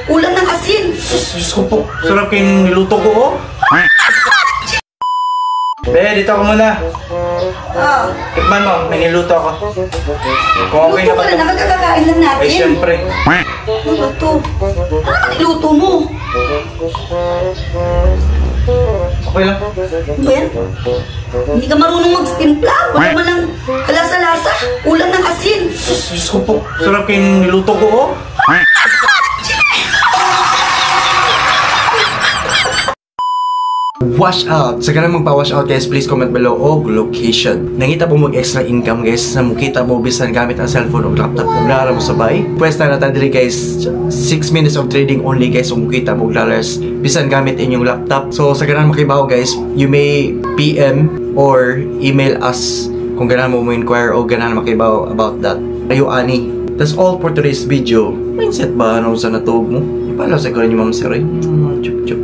Kulang ng asin. Diyos ko po, sarap kayong niluto ko, oh. Be, dito ako muna. Ah, Tikman mo, may niluto ako. Kung okay luto na ba ka ito? na, magkakakain lang natin. Ay, syempre. Ano ba to? Ano naman niluto mo? Okay lang. Ano ba yan? Hindi ka marunong magtimpla. Wala man lang kalasa-lasa. Kulang ng asin. Diyos ko po, sarap kayong niluto ko, oh. Wash out! Sa ganang magpa-wash out guys, please comment below og location. Nangita po mag-extra income guys na mukita mo bisan gamit ang cellphone o laptop kung nara mo sabay. Pwes na natin dili guys, 6 minutes of trading only guys kung mukita mo dollars bisan gamit inyong laptop. So sa ganang makibaw guys, you may PM or email us kung ganahan mo inquire o ganahan makibaw about that. Ayo ani. That's all for today's video. Mindset ba ano sa natog mo? Ipalaw sa ko rin yung Ma'am Siray. Chup chup.